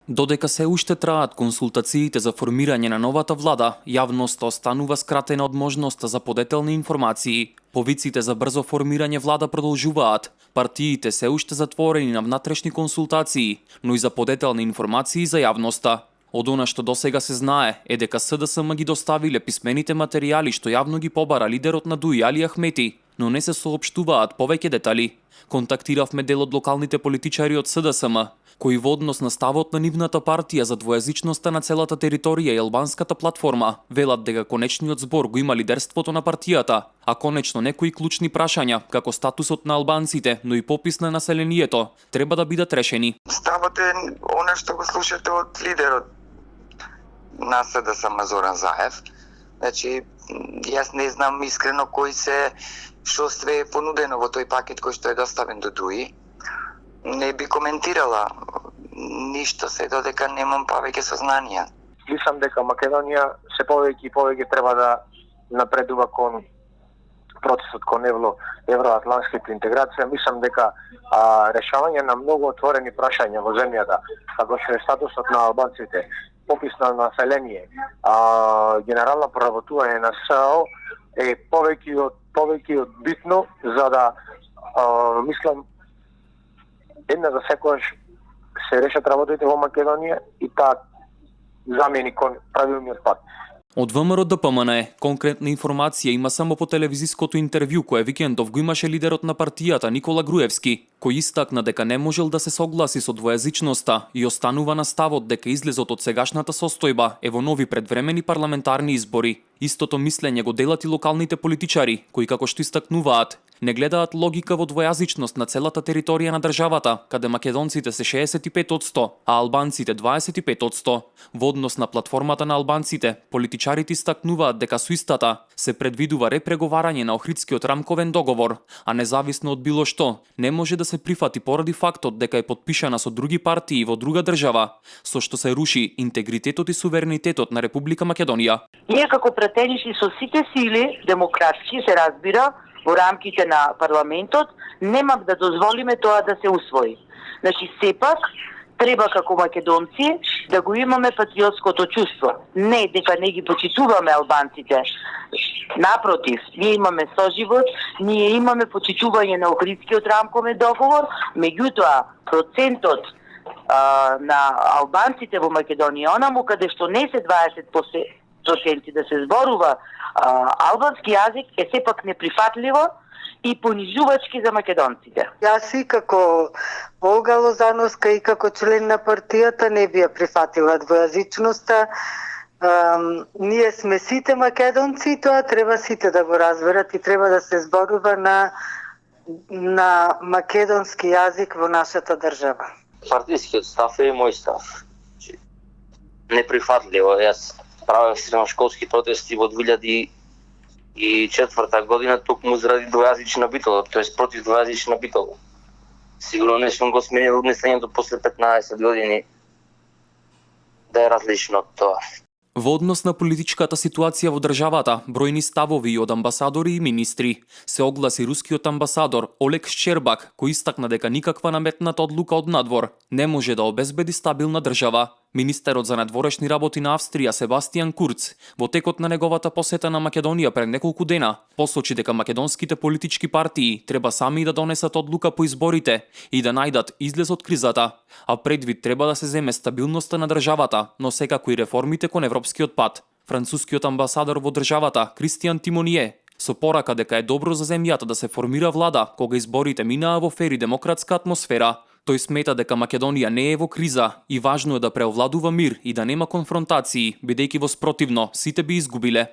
Додека се уште траат консултациите за формирање на новата влада, јавноста останува скратена од можноста за подетелни информации. Повиците за брзо формирање влада продолжуваат. Партиите се уште затворени на внатрешни консултации, но и за подетелни информации за јавноста. Од она што досега се знае е дека СДСМ ги доставиле писмените материјали што јавно ги побара лидерот на ДУИ Али Ахмети, но не се соопштуваат повеќе детали. Контактиравме дел од локалните политичари од СДСМ, кои во однос на ставот на нивната партија за двојазичноста на целата територија и албанската платформа велат дека конечниот збор го има лидерството на партијата, а конечно некои клучни прашања, како статусот на албанците, но и попис на населението, треба да бидат решени. Ставот е она што го слушате од лидерот на СДСМ Зоран Заев. Значи, јас не знам искрено што све е понудено во тој пакет кој што е доставен до ДУИ. Не би коментирала ништо се додека немам повеќе сознанија. Мислам дека Македонија се повеќе и повеќе треба да напредува кон процесот кон евроатлантската интеграција. Мислам дека решавање на многу отворени прашања во земјата, како што е статусот на албанците, попис на население, генерално проработување на САО е повеќе од битно за да мислам една за секогаш се решат работите во Македонија и таа замени кон правилниот пат. Од ВМРО ДПМН конкретна информација има само по телевизиското интервју кое викендов го имаше лидерот на партијата Никола Груевски, кој истакна дека не можел да се согласи со двојазичноста и останува на ставот дека излезот од сегашната состојба е во нови предвремени парламентарни избори. Истото мислење го делат и локалните политичари, кои како што истакнуваат, не гледаат логика во двојазичност на целата територија на државата, каде македонците се 65%, а албанците 25%. Во однос на платформата на албанците, политичарите истакнуваат дека со истата се предвидува репреговарање на Охридскиот рамковен договор, а независно од било што, не може да се прифати поради фактот дека е потпишана со други партии во друга држава, со што се руши интегритетот и суверенитетот на Република Македонија. Ние како пратеничи со сите сили демократски се разбира во рамките на парламентот, нема да дозволиме тоа да се усвои. Значи, сепак, треба како македонци да го имаме патриотското чувство. Не дека не ги почитуваме албанците. Напротив, ние имаме соживот, ние имаме почитување на Охридскиот рамковен договор, меѓутоа процентот на албанците во Македонија, онаму каде што не се 20% да се зборува албански јазик е сепак неприфатливо и понижувачки за македонците. Јас и како Олга Лозановска и како член на партијата не би ја прифатила двојазичноста. Ние сме сите македонци и тоа треба сите да го разберат и треба да се зборува на македонски јазик во нашата држава. Партијскиот став е мој став. Неприфатливо. Јас правев средношколски протести во 2004 година токму заради двојазична битола, тоест против двојазична битола. Сигурно не сум го сменил мислењето после 15 години да е различно од тоа. Во однос на политичката ситуација во државата, бројни ставови од амбасадори и министри, се огласи рускиот амбасадор Олег Шчербак, кој истакна дека никаква наметната одлука од надвор не може да обезбеди стабилна држава. Министерот за надворешни работи на Австрија Себастијан Курц во текот на неговата посета на Македонија пред неколку дена посочи дека македонските политички партии треба сами да донесат одлука по изборите и да најдат излез од кризата, а предвид треба да се земе стабилноста на државата, но секако и реформите кон европскиот пат. Францускиот амбасадор во државата Кристијан Тимоние со порака дека е добро за земјата да се формира влада кога изборите минаа во фер и демократска атмосфера. Тој смета дека Македонија не е во криза и важно е да преовладува мир и да нема конфронтации, бидејќи во спротивно сите би изгубиле.